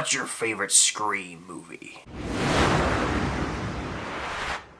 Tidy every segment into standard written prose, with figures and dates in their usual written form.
What's your favorite Scream movie?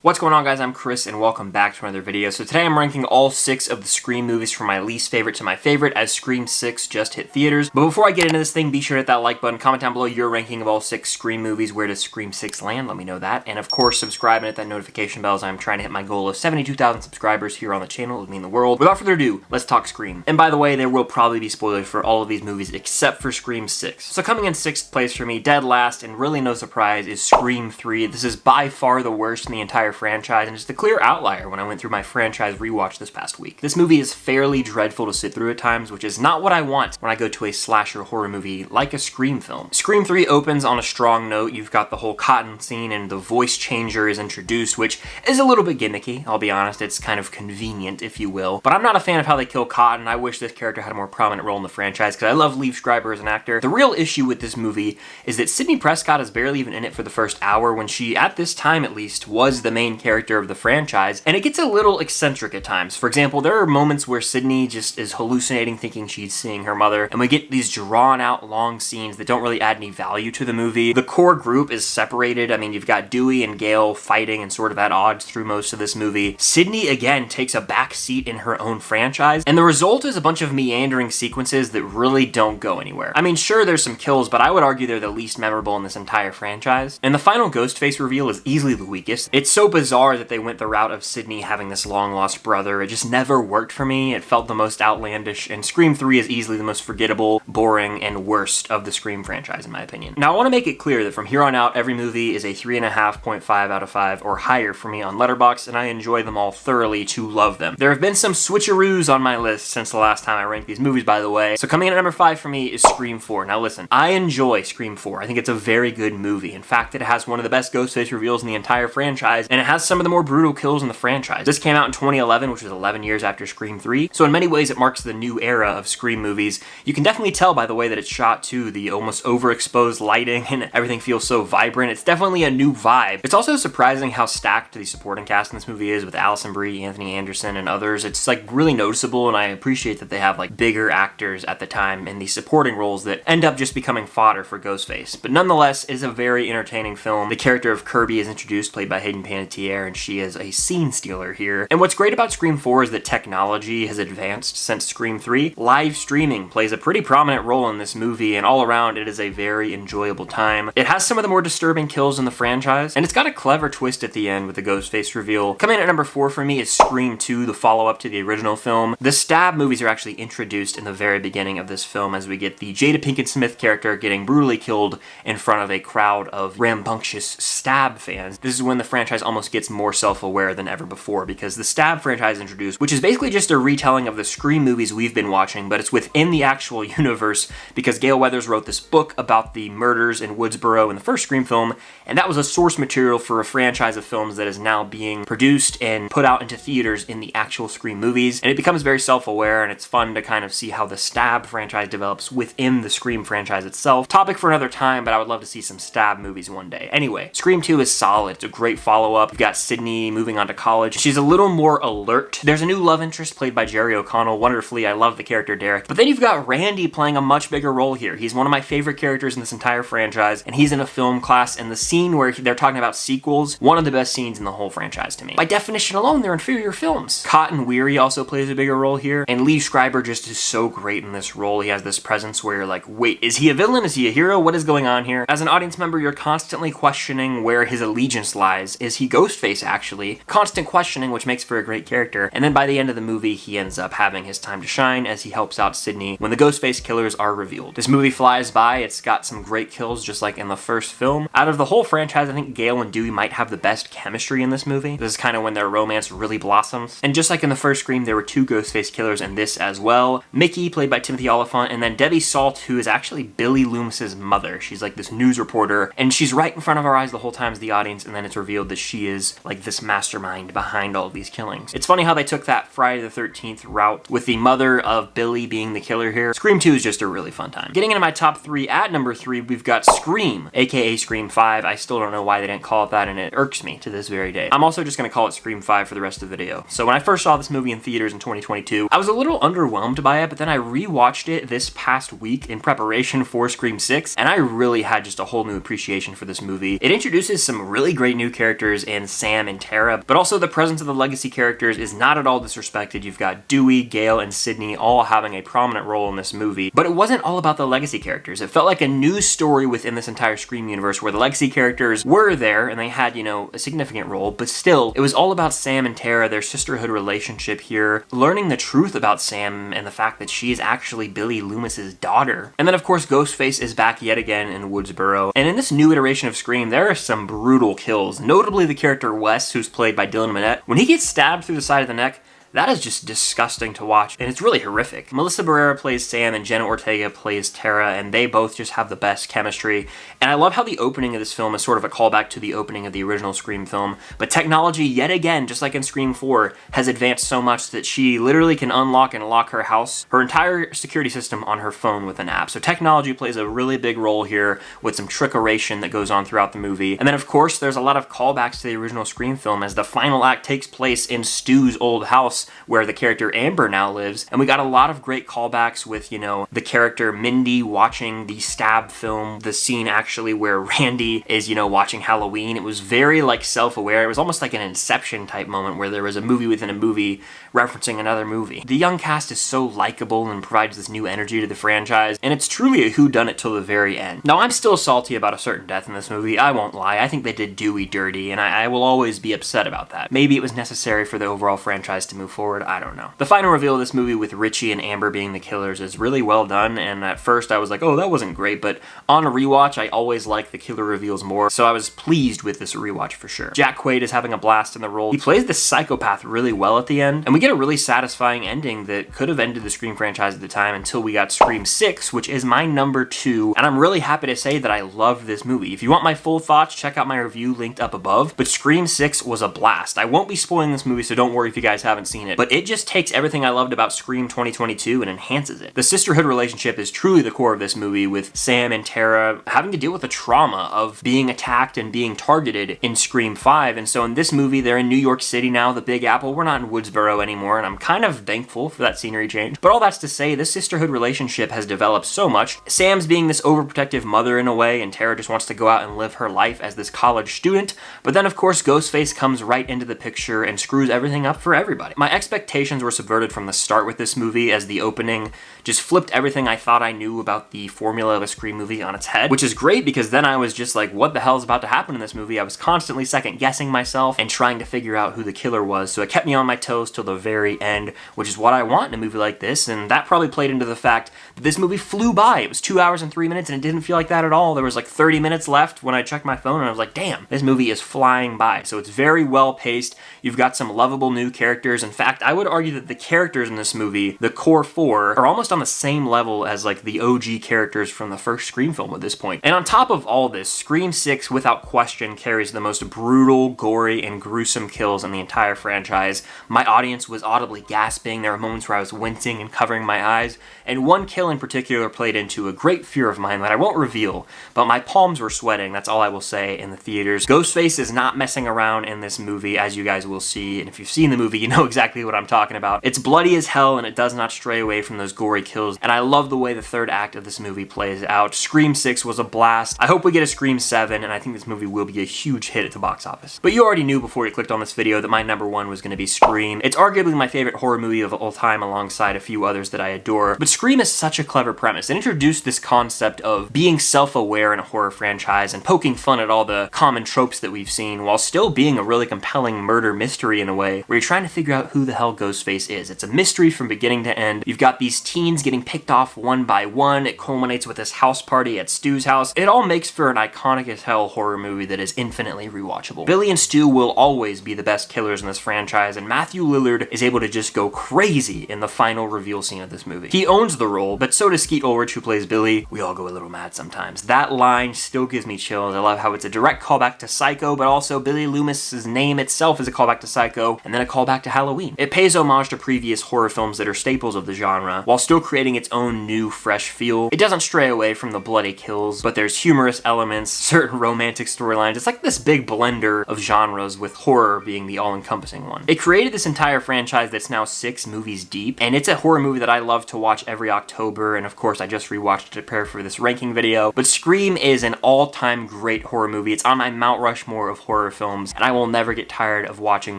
What's going on, guys? I'm Chris and welcome back to another video. So today I'm ranking all 6 of the Scream movies from my least favorite to my favorite as Scream 6 just hit theaters. But before I get into this thing, be sure to hit that like button, comment down below your ranking of all 6 Scream movies. Where does Scream 6 land? Let me know that. And of course, subscribe and hit that notification bell as I'm trying to hit my goal of 72,000 subscribers here on the channel. It would mean the world. Without further ado, let's talk Scream. And by the way, there will probably be spoilers for all of these movies except for Scream 6. So coming in 6th place for me, dead last, and really no surprise, is Scream 3. This is by far the worst in the entire franchise, and it's the clear outlier when I went through my franchise rewatch this past week. This movie is fairly dreadful to sit through at times, which is not what I want when I go to a slasher horror movie like a Scream film. Scream 3 opens on a strong note. You've got the whole cotton scene and the voice changer is introduced, which is a little bit gimmicky, I'll be honest. It's kind of convenient, if you will. But I'm not a fan of how they kill Cotton. I wish this character had a more prominent role in the franchise because I love Liev Schreiber as an actor. The real issue with this movie is that Sidney Prescott is barely even in it for the first hour when she, at this time at least, was the main character of the franchise, and it gets a little eccentric at times. For example, there are moments where Sidney just is hallucinating thinking she's seeing her mother, and we get these drawn out long scenes that don't really add any value to the movie. The core group is separated. I mean, you've got Dewey and Gale fighting and sort of at odds through most of this movie. Sidney, again, takes a back seat in her own franchise, and the result is a bunch of meandering sequences that really don't go anywhere. I mean, sure, there's some kills, but I would argue they're the least memorable in this entire franchise. And the final Ghostface reveal is easily the weakest. It's so bizarre that they went the route of Sidney having this long-lost brother. It just never worked for me. It felt the most outlandish, and Scream 3 is easily the most forgettable, boring, and worst of the Scream franchise, in my opinion. Now, I want to make it clear that from here on out, every movie is a 3.5.5 out of 5 or higher for me on Letterboxd, and I enjoy them all thoroughly to love them. There have been some switcheroos on my list since the last time I ranked these movies, by the way. So coming in at number 5 for me is Scream 4. Now listen, I enjoy Scream 4. I think it's a very good movie. In fact, it has one of the best Ghostface reveals in the entire franchise, and it has some of the more brutal kills in the franchise. This came out in 2011, which was 11 years after Scream 3, so in many ways it marks the new era of Scream movies. You can definitely tell by the way that it's shot too, the almost overexposed lighting, and everything feels so vibrant. It's definitely a new vibe. It's also surprising how stacked the supporting cast in this movie is with Alison Brie, Anthony Anderson, and others. It's like really noticeable, and I appreciate that they have like bigger actors at the time in these supporting roles that end up just becoming fodder for Ghostface. But nonetheless, it is a very entertaining film. The character of Kirby is introduced, played by Hayden Panettiere, and she is a scene stealer here. And what's great about Scream 4 is that technology has advanced since Scream 3. Live streaming plays a pretty prominent role in this movie, and all around it is a very enjoyable time. It has some of the more disturbing kills in the franchise, and it's got a clever twist at the end with the Ghostface reveal. Coming in at number 4 for me is Scream 2, the follow-up to the original film. The stab movies are actually introduced in the very beginning of this film as we get the Jada Pinkett Smith character getting brutally killed in front of a crowd of rambunctious stab fans. This is when the franchise almost gets more self-aware than ever before, because the Stab franchise introduced, which is basically just a retelling of the Scream movies we've been watching, but it's within the actual universe because Gale Weathers wrote this book about the murders in Woodsboro in the first Scream film, and that was a source material for a franchise of films that is now being produced and put out into theaters in the actual Scream movies, and it becomes very self-aware, and it's fun to kind of see how the Stab franchise develops within the Scream franchise itself. Topic for another time, but I would love to see some Stab movies one day. Anyway, Scream 2 is solid. It's a great follow-up. You've got Sidney moving on to college. She's a little more alert. There's a new love interest played by Jerry O'Connell wonderfully. I love the character Derek. But then you've got Randy playing a much bigger role here. He's one of my favorite characters in this entire franchise, and he's in a film class, and the scene where they're talking about sequels, one of the best scenes in the whole franchise to me. By definition alone, they're inferior films. Cotton Weary also plays a bigger role here, and Liev Schreiber just is so great in this role. He has this presence where you're like, wait, is he a villain? Is he a hero? What is going on here? As an audience member, you're constantly questioning where his allegiance lies. Is he Ghostface, actually? Constant questioning, which makes for a great character. And then by the end of the movie, he ends up having his time to shine as he helps out Sidney when the Ghostface killers are revealed. This movie flies by. It's got some great kills just like in the first film. Out of the whole franchise, I think Gale and Dewey might have the best chemistry in this movie. This is kind of when their romance really blossoms. And just like in the first Scream, there were 2 Ghostface killers in this as well. Mickey, played by Timothy Olyphant, and then Debbie Salt, who is actually Billy Loomis's mother. She's like this news reporter, and she's right in front of our eyes the whole time as the audience, and then it's revealed that she she is like this mastermind behind all of these killings. It's funny how they took that Friday the 13th route with the mother of Billy being the killer here. Scream 2 is just a really fun time. Getting into my top 3, at number 3, we've got Scream, aka Scream 5. I still don't know why they didn't call it that, and it irks me to this very day. I'm also just gonna call it Scream 5 for the rest of the video. So when I first saw this movie in theaters in 2022, I was a little underwhelmed by it, but then I rewatched it this past week in preparation for Scream 6, and I really had just a whole new appreciation for this movie. It introduces some really great new characters in Sam and Tara, but also the presence of the legacy characters is not at all disrespected. You've got Dewey, Gale, and Sydney all having a prominent role in this movie, but it wasn't all about the legacy characters. It felt like a new story within this entire Scream universe where the legacy characters were there and they had, you know, a significant role, but still, it was all about Sam and Tara, their sisterhood relationship here, learning the truth about Sam and the fact that she is actually Billy Loomis's daughter. And then, of course, Ghostface is back yet again in Woodsboro, and in this new iteration of Scream, there are some brutal kills, notably the character Wes, who's played by Dylan Minnette. When he gets stabbed through the side of the neck, that is just disgusting to watch, and it's really horrific. Melissa Barrera plays Sam, and Jenna Ortega plays Tara, and they both just have the best chemistry. And I love how the opening of this film is sort of a callback to the opening of the original Scream film, but technology, yet again, just like in Scream 4, has advanced so much that she literally can unlock and lock her house, her entire security system on her phone with an app. So technology plays a really big role here with some trickeration that goes on throughout the movie. And then, of course, there's a lot of callbacks to the original Scream film as the final act takes place in Stu's old house, where the character Amber now lives, and we got a lot of great callbacks with, you know, the character Mindy watching the stab film, the scene actually where Randy is, you know, watching Halloween. It was very, like, self-aware. It was almost like an Inception type moment where there was a movie within a movie referencing another movie. The young cast is so likable and provides this new energy to the franchise, and it's truly a whodunit till the very end. Now, I'm still salty about a certain death in this movie, I won't lie. I think they did Dewey dirty, and I will always be upset about that. Maybe it was necessary for the overall franchise to move forward, I don't know. The final reveal of this movie with Richie and Amber being the killers is really well done, and at first I was like, oh, that wasn't great, but on a rewatch, I always like the killer reveals more, so I was pleased with this rewatch for sure. Jack Quaid is having a blast in the role. He plays the psychopath really well at the end, and we get a really satisfying ending that could have ended the Scream franchise at the time until we got Scream 6, which is my number 2, and I'm really happy to say that I loved this movie. If you want my full thoughts, check out my review linked up above, but Scream 6 was a blast. I won't be spoiling this movie, so don't worry if you guys haven't seen it, but it just takes everything I loved about Scream 2022 and enhances it. The sisterhood relationship is truly the core of this movie, with Sam and Tara having to deal with the trauma of being attacked and being targeted in Scream 5, and so in this movie, they're in New York City now, the Big Apple. We're not in Woodsboro anymore, and I'm kind of thankful for that scenery change. But all that's to say, this sisterhood relationship has developed so much. Sam's being this overprotective mother in a way, and Tara just wants to go out and live her life as this college student, but then of course Ghostface comes right into the picture and screws everything up for everybody. My expectations were subverted from the start with this movie, as the opening just flipped everything I thought I knew about the formula of a Scream movie on its head, which is great because then I was just like, what the hell is about to happen in this movie? I was constantly second guessing myself and trying to figure out who the killer was, so it kept me on my toes till the very end, which is what I want in a movie like this, and that probably played into the fact that this movie flew by. It was 2 hours and 3 minutes and it didn't feel like that at all. There was like 30 minutes left when I checked my phone and I was like, damn, this movie is flying by. So it's very well paced. You've got some lovable new characters. In fact, I would argue that the characters in this movie, the core 4, are almost on the same level as like the OG characters from the first Scream film at this point. And on top of all this, Scream 6 without question carries the most brutal, gory, and gruesome kills in the entire franchise. My audience was audibly gasping. There were moments where I was wincing and covering my eyes, and one kill in particular played into a great fear of mine that I won't reveal, but my palms were sweating, that's all I will say, in the theaters. Ghostface is not messing around in this movie, as you guys will see, and if you've seen the movie, you know exactly what I'm talking about. It's bloody as hell, and it does not stray away from those gory kills, and I love the way the third act of this movie plays out. Scream 6 was a blast. I hope we get a Scream 7, and I think this movie will be a huge hit at the box office. But you already knew before you clicked on this video that my number 1 was going to be Scream. It's arguably my favorite horror movie of all time, alongside a few others that I adore, but Scream is such a clever premise. It introduced this concept of being self-aware in a horror franchise and poking fun at all the common tropes that we've seen, while still being a really compelling murder mystery in a way, where you're trying to figure out who the hell Ghostface is. It's a mystery from beginning to end. You've got these teens getting picked off one by one. It culminates with this house party at Stu's house. It all makes for an iconic as hell horror movie that is infinitely rewatchable. Billy and Stu will always be the best killers in this franchise, and Matthew Lillard is able to just go crazy in the final reveal scene of this movie. He owns the role, but so does Skeet Ulrich, who plays Billy. We all go a little mad sometimes. That line still gives me chills. I love how it's a direct callback to Psycho, but also Billy Loomis's name itself is a callback to Psycho, and then a callback to Halloween. It pays homage to previous horror films that are staples of the genre, while still creating its own new, fresh feel. It doesn't stray away from the bloody kills, but there's humorous elements, certain romantic storylines. It's like this big blender of genres, with horror being the all-encompassing one. It created this entire franchise that's now 6 movies deep, and it's a horror movie that I love to watch every October, and of course I just rewatched it to prepare for this ranking video. But Scream is an all-time great horror movie. It's on my Mount Rushmore of horror films, and I will never get tired of watching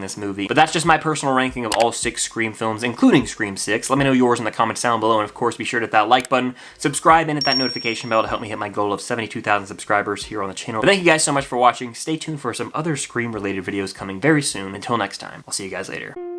this movie. But that's just my personal ranking of all 6 Scream films, including Scream 6. Let me know yours in the comments down below, and of course be sure to hit that like button, subscribe, and hit that notification bell to help me hit my goal of 72,000 subscribers here on the channel. But thank you guys so much for watching. Stay tuned for some other Scream related videos coming very soon. Until next time, I'll see you guys later.